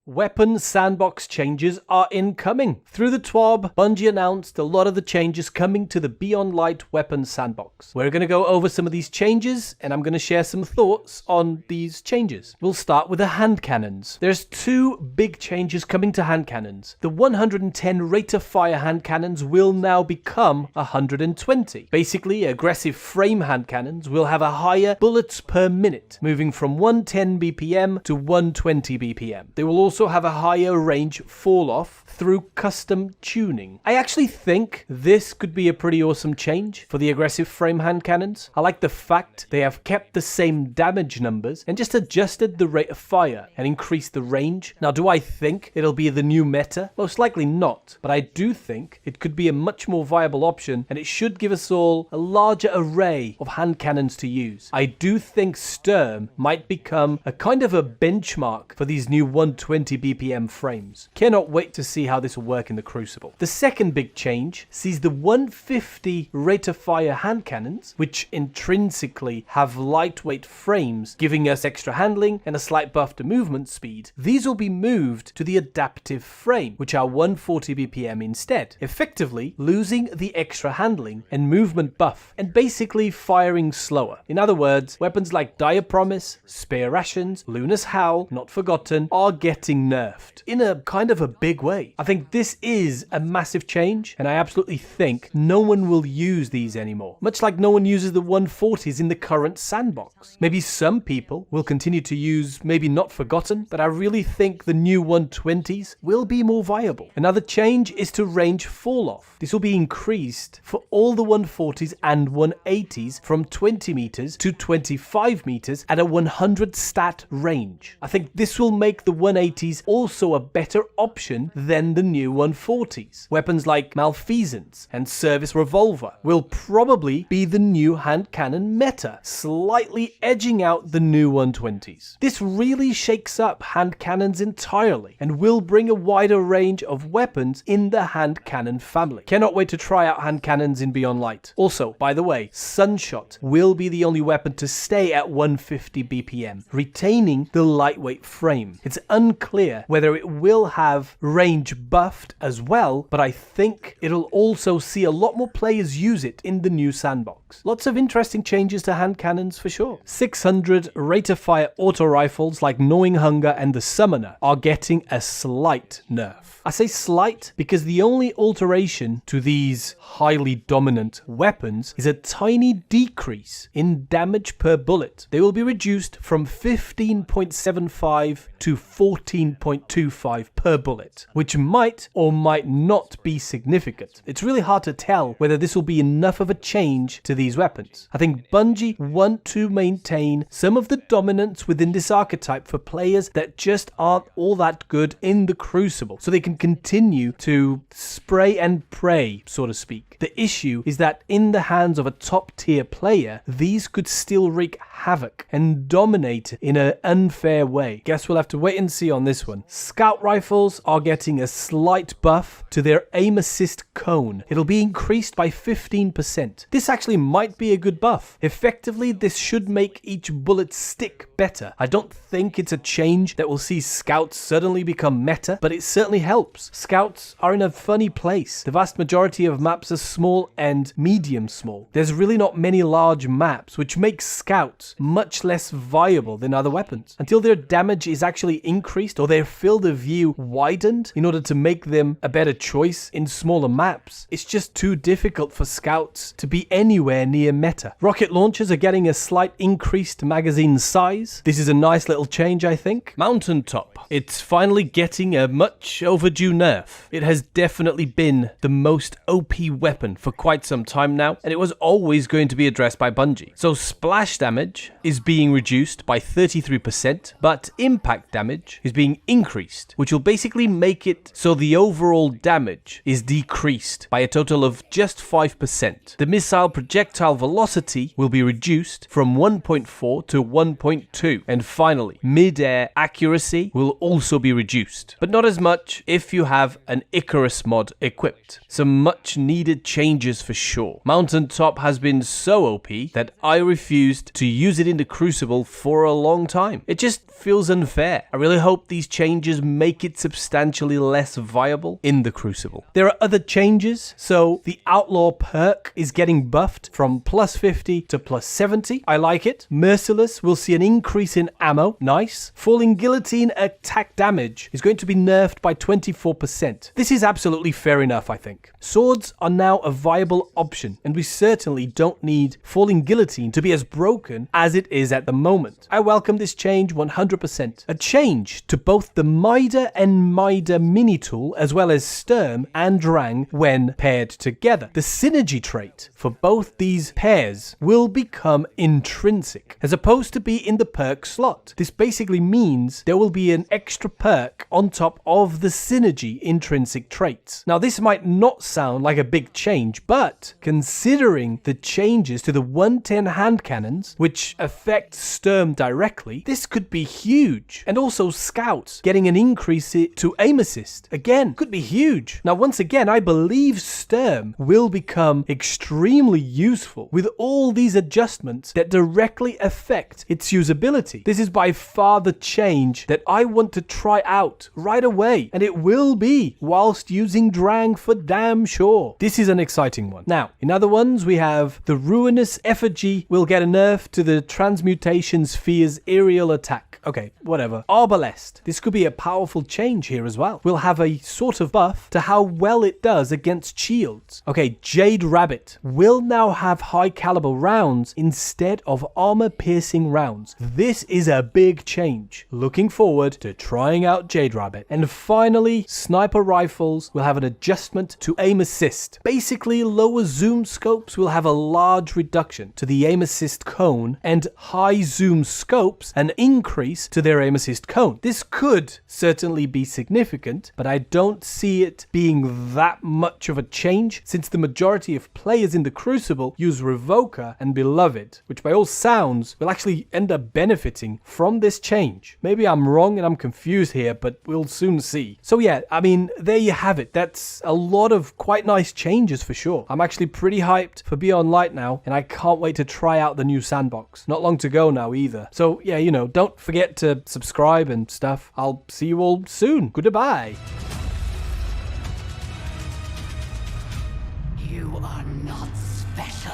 Weapon sandbox changes are incoming. Through the TWAB, Bungie announced a lot of the changes coming to the Beyond Light weapon sandbox. We're going to go over some of these changes, and I'm going to share some thoughts on these changes. We'll start with the hand cannons. There's two big changes coming to hand cannons. The 110 rate of fire hand cannons will now become 120. Basically, aggressive frame hand cannons will have a higher bullets per minute, moving from 110 BPM to 120 BPM. They will also have a higher range fall off through custom tuning. I actually think this could be a pretty awesome change for the aggressive frame hand cannons. I like the fact they have kept the same damage numbers and just adjusted the rate of fire and increased the range. Now, do I think it'll be the new meta? Most likely not, but I do think it could be a much more viable option, and it should give us all a larger array of hand cannons to use. I do think STURM might become a kind of a benchmark for these new 120 BPM frames. Cannot wait to see how this will work in the Crucible. The second big change sees the 150 rate of fire hand cannons, which intrinsically have lightweight frames, giving us extra handling and a slight buff to movement speed. These will be moved to the adaptive frame, which are 140 BPM instead, effectively losing the extra handling and movement buff and basically firing slower. In other words, weapons like Dire Promise, Spare Rations, Luna's Howl, Not Forgotten are getting nerfed in a kind of a big way. I think this is a massive change, and I absolutely think no one will use these anymore, much like no one uses the 140s in the current sandbox. Maybe some people will continue to use maybe Not Forgotten, but I really think the new 120s will be more viable. Another change is to range fall off. This will be increased for all the 140s and 180s from 20 meters to 25 meters at a 100 stat range. I think this will make the 180s also a better option than the new 140s. Weapons like Malfeasance and Service Revolver will probably be the new hand cannon meta, slightly edging out the new 120s. This really shakes up hand cannons entirely and will bring a wider range of weapons in the hand cannon family. Cannot wait to try out hand cannons in Beyond Light. Also, by the way, Sunshot will be the only weapon to stay at 150 BPM, retaining the lightweight frame. It's unclear whether it will have range buffed as well, but I think it'll also see a lot more players use it in the new sandbox. Lots of interesting changes to hand cannons for sure. 600 rate of fire auto rifles like Gnawing Hunger and the Summoner are getting a slight nerf. I say slight because the only alteration to these highly dominant weapons is a tiny decrease in damage per bullet. They will be reduced from 15.75 to 14.25 per bullet, which might or might not be significant. It's really hard to tell whether this will be enough of a change to these weapons. I think Bungie want to maintain some of the dominance within this archetype for players that just aren't all that good in the Crucible, so they can continue to spray and pray, so to speak. The issue is that in the hands of a top tier player, these could still wreak havoc and dominate in an unfair way. Guess we'll have to wait and see on this one. Scout rifles are getting a slight buff to their aim assist cone. It'll be increased by 15%. This actually might be a good buff. Effectively, this should make each bullet stick better. I don't think it's a change that will see scouts suddenly become meta, but it certainly helps. Scouts are in a funny place. The vast majority of maps are small and medium small. There's really not many large maps, which makes scouts much less viable than other weapons. Until their damage is actually increased or their field of view widened in order to make them a better choice in smaller maps, it's just too difficult for scouts to be anywhere near meta. Rocket launchers are getting a slight increased magazine size. This is a nice little change, I think. Mountaintop. It's finally getting a much overdue nerf. It has definitely been the most OP weapon for quite some time now, and it was always going to be addressed by Bungie. So splash damage is being reduced by 33%, but impact damage is being increased, which will basically make it so the overall damage is decreased by a total of just 5%. The missile projectile velocity will be reduced from 1.4 to 1.2, and finally, mid-air accuracy will also be reduced, but not as much if you have an Icarus mod equipped. Some much needed changes for sure. Mountaintop has been so OP that I refused to use it in the Crucible for a long time. It just feels unfair. I really hope these changes make it substantially less viable in the Crucible. There are other changes, so the Outlaw perk is getting buffed from plus 50 to plus 70. I like it. Merciless will see an increase in ammo. Nice. Falling Guillotine attack damage is going to be nerfed by 24%. This is absolutely fair enough, I think. Swords are now a viable option, and we certainly don't need Falling Guillotine to be as broken as it is at the moment. I welcome this change 100%. A change to both the Mida and Mida mini tool, as well as STURM and Drang when paired together. The synergy trait for both these pairs will become intrinsic, as opposed to be in the perk slot. This basically means there will be an extra perk on top of the synergy intrinsic traits. Now, this might not sound like a big change, but considering the changes to the 110 hand cannons, which affect STURM directly, this could be huge. And also scouts getting an increase to aim assist, again, could be huge. Now, once again, I believe STURM will become extremely useful with all these adjustments that directly affect its usability. This is by far the change that I want to try out right away, and it will be whilst using Drang for damn sure. This is an exciting one. Now, in other ones, we have the Ruinous Effigy will get a nerf to the Transmutation Sphere's aerial attack. Okay, whatever. Arbalest. This could be a powerful change here as well. We'll have a sort of buff to how well it does against shields. Okay, Jade Rabbit will now have high caliber rounds instead of armor piercing rounds. This is a big change. Looking forward to trying out Jade Rabbit. And finally, sniper rifles will have an adjustment to aim assist. Basically, lower zoom scopes will have a large reduction to the aim assist cone, and high zoom scopes an increase to their aim assist cone. This could certainly be significant, but I don't see it being that much of a change, since the majority of players in the Crucible use Revoker and Beloved, which by all sounds will actually end up benefiting from this change. Maybe I'm wrong and I'm confused here, but we'll soon see. So yeah, I mean, there you have it. That's a lot of quite nice changes for sure. I'm actually pretty hyped for Beyond Light now, and I can't wait to try out the new Sandbox. Not long to go now either. So yeah, you know, don't forget to subscribe and stuff. I'll see you all soon. Goodbye. You are not special.